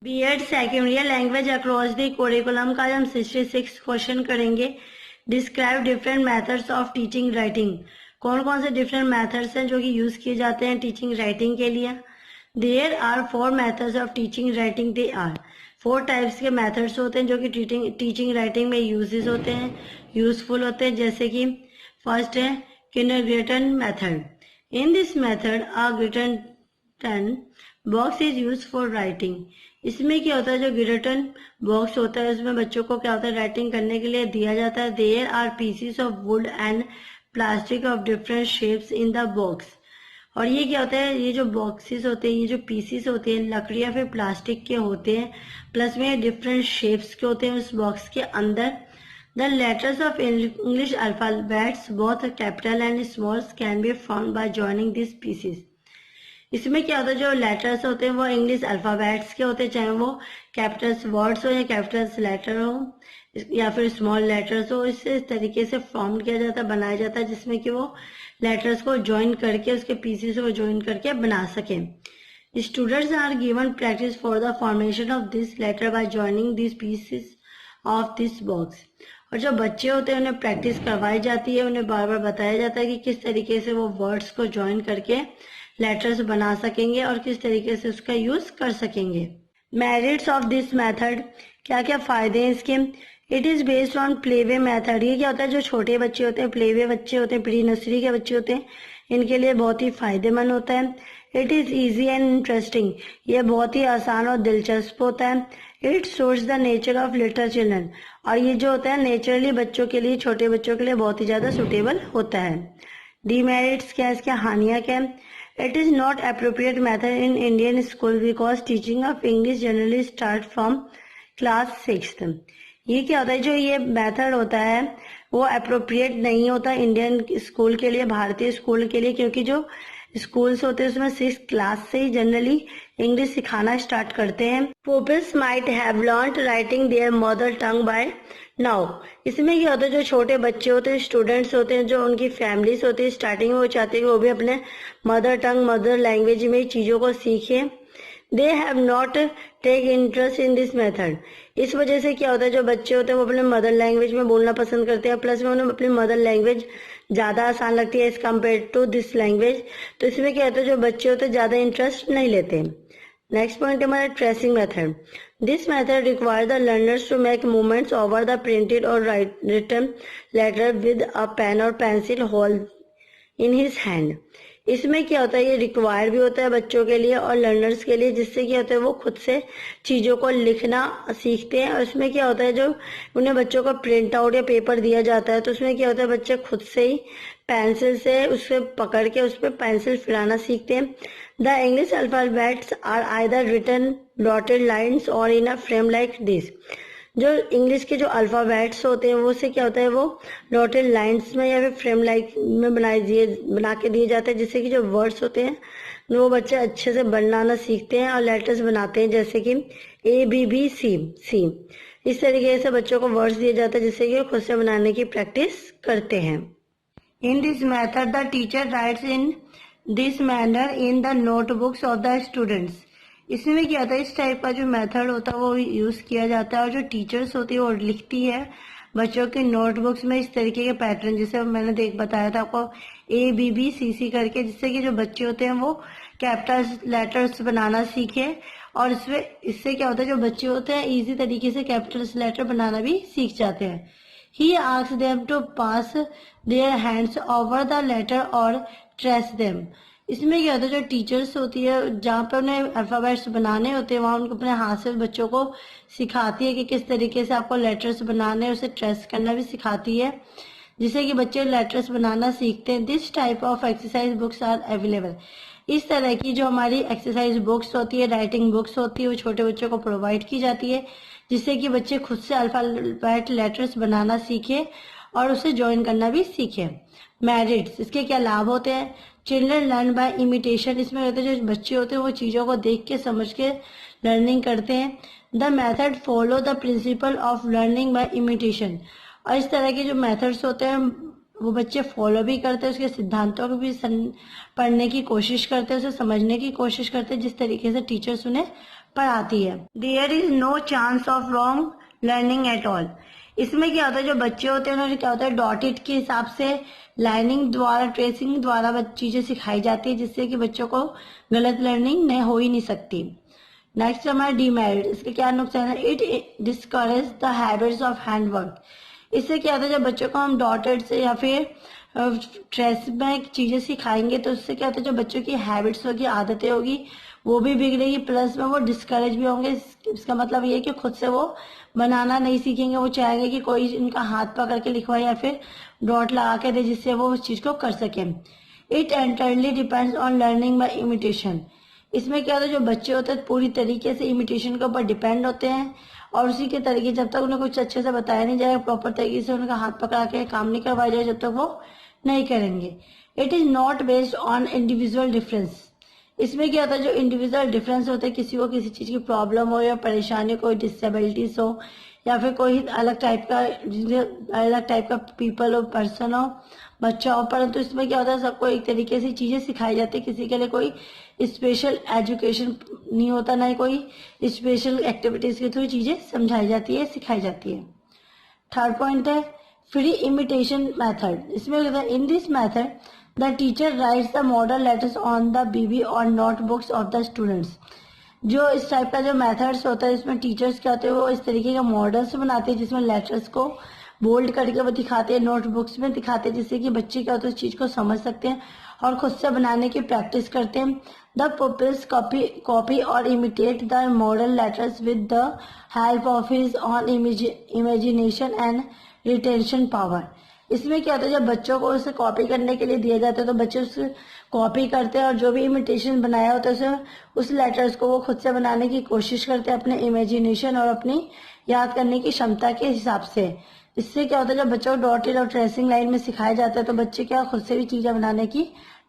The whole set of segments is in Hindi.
BEd second year language across the curriculum का हम 66 क्वेश्चन करेंगे। Describe different methods of teaching writing. कौन कौन से डिफरेंट मेथड्स हैं जो कि यूज किए जाते हैं टीचिंग राइटिंग के लिए। There are 4 methods of teaching writing. They are 4 types के मेथड्स होते हैं जो कि टीचिंग राइटिंग में यूजेस होते हैं, यूजफुल होते हैं। जैसे कि फर्स्ट है kindergarten method. In this method a गिटन box is use for writing. इसमें क्या होता है, जो गिटन बॉक्स होता है उसमें बच्चों को क्या होता है राइटिंग करने के लिए दिया जाता है। There are pieces of wood and plastic of different shapes in the box. और ये क्या होता है, ये जो बॉक्सेस होते हैं, ये जो पीसेस होते हैं लकड़ी या फिर प्लास्टिक के होते हैं, प्लस में डिफरेंट शेप्स के होते हैं उस बॉक्स के अंदर। The letters of English alphabets both capital and smalls can be found by joining this pieces. इसमें क्या होता है, जो लेटर्स होते हैं वो इंग्लिश अल्फाबेट्स के होते हैं, चाहे वो कैपिटल्स वर्ड्स हो या कैपिटल्स लेटर हो या फिर स्मॉल लेटर्स हो। इसे इस तरीके से फॉर्म किया जाता है, बनाया जाता है, जिसमें कि वो लेटर्स को ज्वाइन करके उसके पीसेस को ज्वाइन करके बना सकें। Students are given practice for the formation of this letter by joining this pieces of this box. और जो बच्चे होते हैं उन्हें प्रैक्टिस करवाई जाती है, उन्हें बार बार बताया जाता है कि किस तरीके से वो वर्ड्स को ज्वाइन करके लेटर्स बना सकेंगे और किस तरीके से उसका यूज कर सकेंगे। मेरिट्स ऑफ दिस मेथड, क्या क्या फायदे हैं इसके। It is based on playway method. ये क्या होता है, जो छोटे बच्चे होते हैं, प्लेवे बच्चे होते हैं, प्री नर्सरी के बच्चे होते हैं, इनके लिए बहुत ही फायदेमंद होता है। It is easy and interesting. ये बहुत ही आसान और दिलचस्प होता है। It shows the nature of little children. और ये जो होता है नेचुरली बच्चों के लिए, छोटे बच्चों के लिए बहुत ही ज्यादा सुटेबल होता है। डीमेरिट्स क्या है, इसके हानियां क्या है। It is not appropriate method in Indian school because teaching of English generally start from class 6th। ये क्या होता है, जो ये मेथड होता है वो अप्रोप्रिएट नहीं होता इंडियन स्कूल के लिए, भारतीय स्कूल के लिए, क्योंकि जो स्कूल्स होते हैं उसमें 6th क्लास से ही जनरली इंग्लिश सिखाना स्टार्ट करते हैं। Pupils might have learnt writing their mother tongue by now। इसमें क्या होता है, जो छोटे बच्चे होते हैं, स्टूडेंट्स होते हैं, जो उनकी फैमिलीज होती है, स्टार्टिंग में वो चाहते हैं कि वो भी अपने मदर टंग, मदर लैंग्वेज में चीजों को सीखें। They have not take interest in this method. इस वजह से क्या होता है, जो बच्चे होते हैं वो अपने मदर लैंग्वेज में बोलना पसंद करते हैं, प्लस में उन्हें अपनी मदर लैंग्वेज ज्यादा आसान लगती है as compare to this language. तो इसमें क्या होता है, जो बच्चे होते हैं ज्यादा इंटरेस्ट नहीं लेते। नेक्स्ट पॉइंट है हमारा tracing method. This method require the learners to make movements over the printed और written letter with a pen और pencil hold in his hand. इसमें क्या होता है, ये रिक्वायर भी होता है बच्चों के लिए और लर्नर्स के लिए, जिससे क्या होता है वो खुद से चीजों को लिखना सीखते हैं। और इसमें क्या होता है, जो उन्हें बच्चों को प्रिंट आउट या पेपर दिया जाता है तो उसमें क्या होता है बच्चे खुद से ही पेंसिल से उसे पकड़ के उस पर पेंसिल फिराना सीखते हैं। The English alphabets are either written dotted lines और in a frame like this. जो इंग्लिश के जो अल्फाबेट्स होते हैं वो से क्या होता है, वो डॉटेड लाइंस में या फिर फ्रेम लाइक में बना के दिए जाते हैं, जिससे कि जो वर्ड्स होते हैं वो बच्चे अच्छे से बनाना सीखते हैं और लेटर्स बनाते हैं, जैसे कि ABBC। इस तरीके से बच्चों को वर्ड्स दिए जाते हैं जिससे कि वो खुद से बनाने की प्रैक्टिस करते हैं। इन this method the teacher rights in this manner in the notebooks of the students. इसमें क्या होता है, इस टाइप का जो मेथड होता है वो यूज किया जाता है और जो टीचर्स होती है वो लिखती है बच्चों के नोटबुक्स में इस तरीके के पैटर्न, जिसे मैंने बताया था आपको ABBCC करके, जिससे कि जो बच्चे होते हैं वो कैपिटल लेटर्स बनाना सीखे। और इससे क्या होता है, जो बच्चे होते हैं इजी तरीके से कैपिटल लेटर बनाना भी सीख जाते हैं। He asks them to pass their hands over the letter और trace them। इसमें क्या होता है, जो टीचर्स होती है जहाँ पे उन्हें अल्फाबेट्स बनाने होते हैं वहाँ उनको अपने हाथ से बच्चों को सिखाती है कि किस तरीके से आपको लेटर्स बनाने, उसे ट्रेस करना भी सिखाती है, जिससे कि बच्चे लेटर्स बनाना सीखते हैं। This type of exercise books are available. इस तरह की जो हमारी एक्सरसाइज बुक्स होती है, राइटिंग बुक्स होती है, वो छोटे बच्चों को प्रोवाइड की जाती है, जिससे कि बच्चे खुद से अल्फाबेट लेटर्स बनाना सीखे और उसे ज्वाइन करना भी सीखे। मेरिट्स, इसके क्या लाभ होते हैं। Children learn by imitation. इसमें होते हैं जो बच्चे होते हैं वो चीजों को देख के समझ के लर्निंग करते हैं। The method follow the principle of learning by imitation. और इस तरह के जो मेथड्स होते हैं वो बच्चे फॉलो भी करते हैं, उसके सिद्धांतों को भी पढ़ने की कोशिश करते हैं, उसे समझने की कोशिश करते हैं, जिस तरीके से टीचर्स उन्हें पढ़ाती है। There is no chance of wrong learning at all. इसमें क्या होता है, जो बच्चे होते हैं उन्हें क्या होता है, डॉटेड के हिसाब से लाइनिंग द्वारा, ट्रेसिंग द्वारा चीजें सिखाई जाती है, जिससे कि बच्चों को गलत लर्निंग नहीं हो ही नहीं सकती। नेक्स्ट हमारा डीमेरिट, इसके क्या नुकसान है, it discourage the habits of handwork. इससे क्या होता है, जब बच्चों को हम डॉटेड से या फिर ट्रेस में चीजें सिखाएंगे तो उससे क्या होता है, जो बच्चों की हैबिट्स होगी, आदतें होगी, वो भी बिगड़ेगी, प्लस में वो डिस्करेज भी होंगे। इसका मतलब ये है कि खुद से वो बनाना नहीं सीखेंगे, वो चाहेंगे कि कोई इनका हाथ पकड़ के लिखवाए या फिर डॉट लगा के दे, जिससे वो उस चीज को कर सके। It entirely depends on learning by imitation. इसमें क्या होता है, जो बच्चे होते हैं पूरी तरीके से इमिटेशन के ऊपर डिपेंड होते हैं, और उसी के तरीके जब तक उन्हें कुछ अच्छे से बताया नहीं जाएगा, प्रॉपर तरीके से उनका हाथ पकड़ा के काम नहीं करवाया जाए, जब तक वो नहीं करेंगे। It is not based on individual difference. इसमें क्या होता है, जो इंडिविजुअल डिफरेंस होते हैं, किसी को किसी चीज की प्रॉब्लम हो या परेशानी, कोई डिसेबिलिटीज हो या फिर कोई अलग टाइप का पीपल हो, पर्सन हो, बच्चा हो, परंतु इसमें क्या होता है, सबको एक तरीके से चीजें सिखाई जाती है। किसी के लिए कोई स्पेशल एजुकेशन नहीं होता, ना ही कोई स्पेशल एक्टिविटीज के थ्रू चीजें समझाई जाती है, सिखाई जाती है। थर्ड पॉइंट है फ्री इमिटेशन मेथड। इसमें in this method the teacher writes the model letters on the BB और नोटबुक्स ऑफ द स्टूडेंट्स। जो इस टाइप का जो मेथड्स होता है, इसमें टीचर्स क्या होते हैं, वो इस तरीके के मॉडल्स बनाते हैं जिसमें लेटर्स को बोल्ड करके वो दिखाते हैं, नोटबुक्स में दिखाते हैं, जिससे कि बच्चे क्या होते हैं उस चीज को समझ सकते हैं और खुद से बनाने की प्रैक्टिस करते हैं। द पुपिल्स कॉपी और imitate the model letters with the help of his on imagination and retention power. इसमें क्या होता है, जब बच्चों को उसे कॉपी करने के लिए दिया जाता है तो बच्चे उसे कॉपी करते हैं और जो भी इमिटेशन बनाया होता है उस लेटर्स को वो खुद से बनाने की कोशिश करते हैं अपने इमेजिनेशन और अपनी याद करने की क्षमता के हिसाब से। इससे क्या होता है, जब बच्चों को डॉटेड और ट्रेसिंग लाइन में सिखाया जाता है तो बच्चे क्या खुद से भी चीजें बनाने की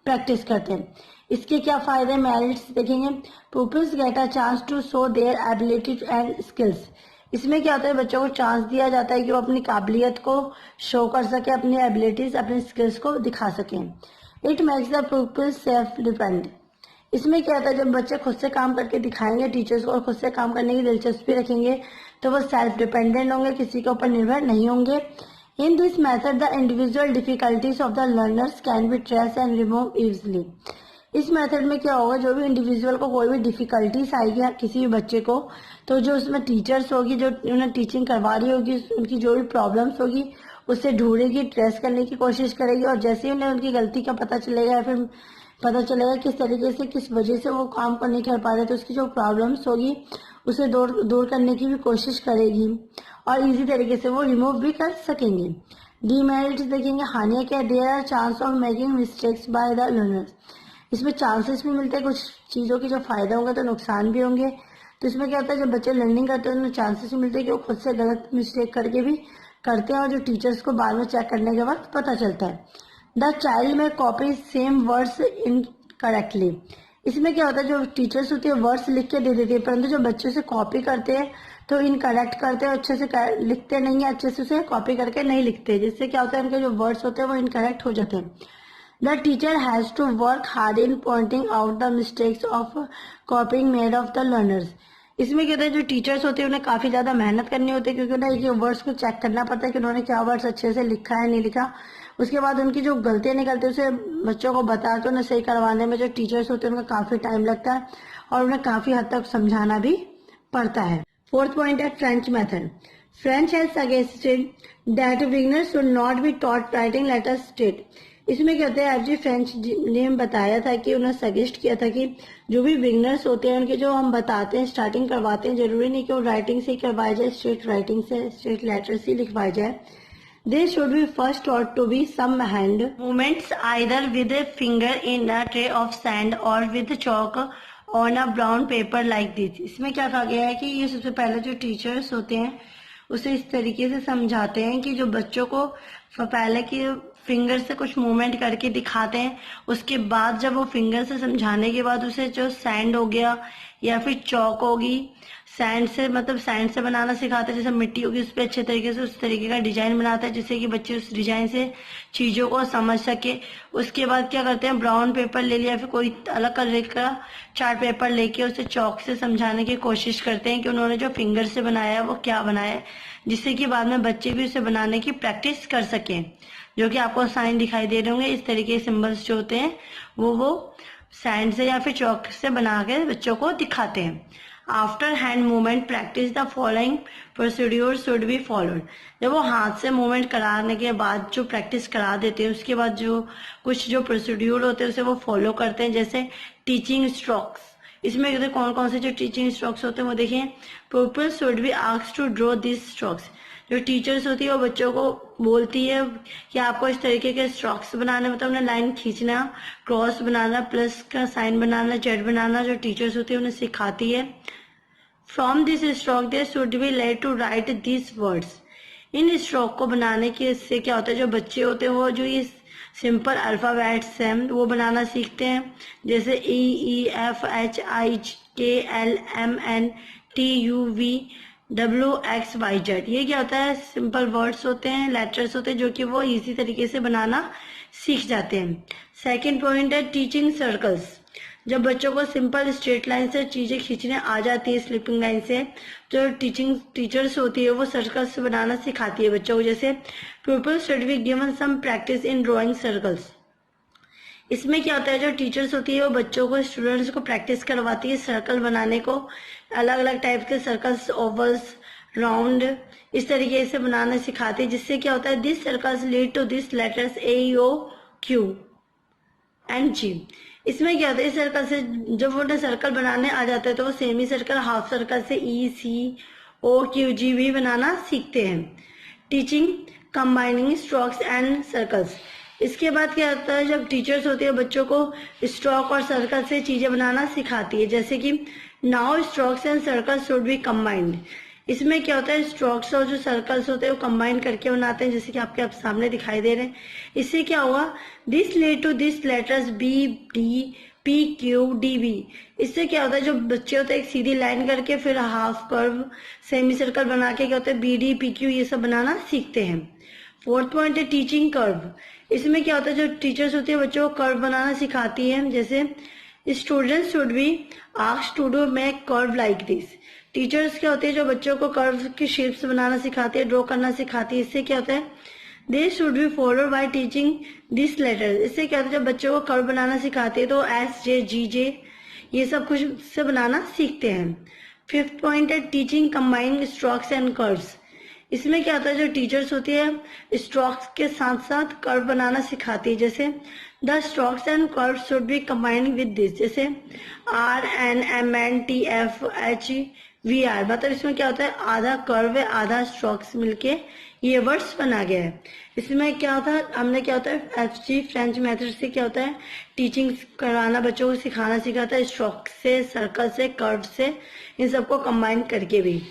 प्रैक्टिस करते हैं। इसके क्या फायदे, मेरिट्स देखेंगे। Peoples get a chance to show their ability and skills. इसमें क्या होता है, बच्चों को चांस दिया जाता है कि वो अपनी काबिलियत को शो कर सके, अपनी एबिलिटीज, अपने स्किल्स को दिखा सकें। It makes the peoples self depend. इसमें क्या होता है, जब बच्चे खुद से काम करके दिखाएंगे टीचर्स को और खुद से काम करने की दिलचस्पी रखेंगे तो वो सेल्फ डिपेंडेंट होंगे, किसी के ऊपर निर्भर नहीं होंगे। इन this method the individual difficulties of the learners can be trace and remove easily. इस मेथड में क्या होगा, जो भी इंडिविजुअल को कोई भी डिफिकल्टीज आएगी किसी भी बच्चे को, तो जो उसमें टीचर्स होगी, जो उन्हें टीचिंग करवा रही होगी, उनकी जो भी प्रॉब्लम्स होगी उससे ढूंढेगी, ट्रेस करने की कोशिश करेगी, और जैसे ही उन्हें उनकी गलती का पता चलेगा या फिर पता चलेगा किस तरीके से, किस वजह से वो काम को नहीं कर पा रहे, तो उसकी जो प्रॉब्लम्स होगी उसे दूर करने की भी कोशिश करेगी और इजी तरीके से वो रिमूव भी कर सकेंगे। डीमेरिट्स देखेंगे, हानियां क्या, there are chance of making mistakes by the learners. इसमें चांसेस भी मिलते हैं, कुछ चीज़ों के जो फायदे होंगे तो नुकसान भी होंगे। तो इसमें क्या होता है, जब बच्चे लर्निंग करते हैं तो चांसेस भी मिलते हैं कि वो खुद से गलत मिस्टेक करके भी करते हैं और जो टीचर्स को बाद में चेक करने के बाद पता चलता है। द चाइल्ड में कॉपी सेम वर्ड्स इनकरेक्टली। इसमें क्या होता है, जो टीचर्स होती है वर्ड्स लिख के दे देती है, परंतु जो बच्चे से कॉपी करते हैं तो इनकरेक्ट करते हैं, अच्छे से लिखते नहीं है, अच्छे से उसे कॉपी करके नहीं लिखते, जिससे क्या होता है उनके जो वर्ड्स होते हैं वो इनकरेक्ट हो जाते हैं। The teacher has to work hard in pointing out the mistakes of copying made of the learners. इसमें क्या होता है, जो टीचर्स होते हैं उन्हें काफी ज्यादा मेहनत करनी होती है, क्योंकि उन्हें वर्ड्स को चेक करना पड़ता है कि उन्होंने क्या वर्ड्स अच्छे से लिखा है नहीं लिखा। उसके बाद उनकी जो गलतियां निकलती है उसे बच्चों को बता के उन्हें सही करवाने में जो टीचर्स होते हैं उनका काफी टाइम लगता है और उन्हें काफी हद तक समझाना भी पड़ता है। फोर्थ पॉइंट है French method. French has suggested that beginners should not be taught writing letters straight. इसमें क्या होता है, एफजी फ्रेंच ने बताया था कि उन्हें सजेस्ट किया था कि जो भी बिगनर्स होते हैं उनके जो हम बताते हैं, स्टार्टिंग करवाते हैं, जरूरी नहीं कि वो राइटिंग से ही करवाया जाए, स्ट्रेट राइटिंग से, स्ट्रेट लेटर से लिखवाया जाए। They should be first taught to be some hand movements either with a finger in a tray of sand और with chalk on a brown paper like this. इसमें क्या कहा गया है कि ये सबसे पहले जो टीचर्स होते हैं उसे इस तरीके से समझाते हैं कि जो बच्चों को पहले की फिंगर से कुछ मूवमेंट करके दिखाते हैं, उसके बाद जब वो फिंगर से समझाने के बाद उसे जो सैंड हो गया या फिर चौक होगी, सैंड से मतलब सैंड से बनाना सिखाता है, जैसे मिट्टी होगी उस पर अच्छे तरीके से उस तरीके का डिजाइन बनाता है जिससे कि बच्चे उस डिजाइन से चीजों को समझ सके। उसके बाद क्या करते हैं, ब्राउन पेपर ले लिया फिर कोई अलग कलर का चार्ट पेपर लेके उसे चौक से समझाने की कोशिश करते हैं कि उन्होंने जो फिंगर से बनाया है वो क्या बनाया है, जिससे कि बाद में बच्चे भी उसे बनाने की प्रैक्टिस कर सकें। जो कि आपको साइन दिखाई दे रहे होंगे, इस तरीके के सिंबल्स जो होते हैं वो सैंड से या फिर चौक से बना के बच्चों को दिखाते हैं। After hand movement practice the following procedure should be followed. जब वो हाथ से मूवमेंट कराने के बाद जो प्रैक्टिस करा देते हैं उसके बाद जो कुछ जो प्रोसीड्यूर होते हैं उसे वो फॉलो करते हैं, जैसे टीचिंग स्ट्रोक्स। इसमें कौन कौन से जो टीचिंग स्ट्रोक्स होते हैं वो देखिए। People should be asked to draw this strokes. जो टीचर्स होती है वो बच्चों को बोलती है कि आपको इस तरीके के स्ट्रोक्स बनाने, मतलब उन्हें लाइन खींचना, क्रॉस बनाना, प्लस का साइन बनाना, जेड बनाना, जो टीचर्स होती है उन्हें सिखाती है। From this stroke they should be led to write this words. इन स्ट्रोक को बनाने के इससे क्या होता है, जो बच्चे होते हैं वो जो ये सिंपल अल्फाबेट्स हैं वो बनाना सीखते हैं, जैसे EEFHIKLMNTUVWXYZ। ये क्या होता है, सिंपल वर्ड्स होते हैं, लेटर्स होते हैं जो कि वो इजी तरीके से बनाना सीख जाते हैं। सेकंड पॉइंट है टीचिंग सर्कल्स। जब बच्चों को सिंपल स्ट्रेट लाइन से चीजें खींचने आ जाती है, स्लिपिंग लाइन से, जो टीचर्स होती है वो सर्कल्स बनाना सिखाती है बच्चों को, जैसे people should be given some practice in drawing circles. इसमें क्या होता है, जो टीचर्स होती है वो बच्चों को, स्टूडेंट्स को प्रैक्टिस करवाती है सर्कल बनाने को, अलग अलग टाइप के सर्कल्स, ओवल्स, राउंड, इस तरीके से बनाना सिखाती है, जिससे क्या होता है, this circles lead to this letters AEOQ&G। इसमें क्या होता है, इस सर्कल से जब वो सर्कल बनाने आ जाते हैं तो वो सेमी सर्कल, हाफ सर्कल से ECOQG भी बनाना सीखते हैं। Teaching combining strokes and circles. इसके बाद क्या होता है, जब टीचर्स होती है बच्चों को स्ट्रोक और सर्कल से चीजें बनाना सिखाती है, जैसे कि now strokes and circles should be combined. इसमें क्या होता है, स्ट्रोक्स और जो सर्कल्स होते हैं वो कंबाइन करके बनाते हैं, जैसे कि आपके सामने दिखाई दे रहे हैं। इससे क्या हुआ, this lead to this letters BDPQDB। इससे क्या होता है, जो बच्चे होते हैं एक सीधी लाइन करके फिर हाफ कर्व, सेमी सर्कल बना के क्या होता है BDPQ ये सब बनाना सीखते हैं। फोर्थ पॉइंट है टीचिंग कर्व। इसमें क्या होता है, जो टीचर्स होती है बच्चों को कर्व बनाना सिखाती है, जैसे students should be asked to do make curve like this. Teachers क्या होती है जो बच्चों को कर्व की शेप्स बनाना सिखाती है, ड्रॉ करना सिखाती है। इससे क्या होता है, they should be followed by teaching this letter. इससे क्या होता है, जब बच्चों को कर्व बनाना सिखाती है तो SJGJ ये सब कुछ से बनाना सीखते हैं। फिफ्थ पॉइंट है teaching combining strokes and curves. इसमें क्या होता है, जो टीचर्स होती है स्ट्रोक्स के साथ साथ कर्व बनाना सिखाती है, जैसे the strokes and curve should be combined with this, जैसे RNMNTFHVR। मतलब इसमें क्या होता है, आधा कर्व है आधा स्ट्रोक्स मिलके ये वर्ड्स बना गया है। इसमें क्या होता है, हमने क्या होता है FG फ्रेंच मेथड से क्या होता है टीचिंग कराना, बच्चों को सिखाना सिखाता है, स्ट्रोक से, सर्कल से, कर्व से, इन सबको कंबाइन करके भी।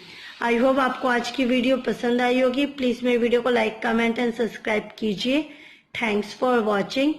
आई होप आपको आज की वीडियो पसंद आई होगी। प्लीज मेरे वीडियो को लाइक, कमेंट एंड सब्सक्राइब कीजिए। Thanks for watching.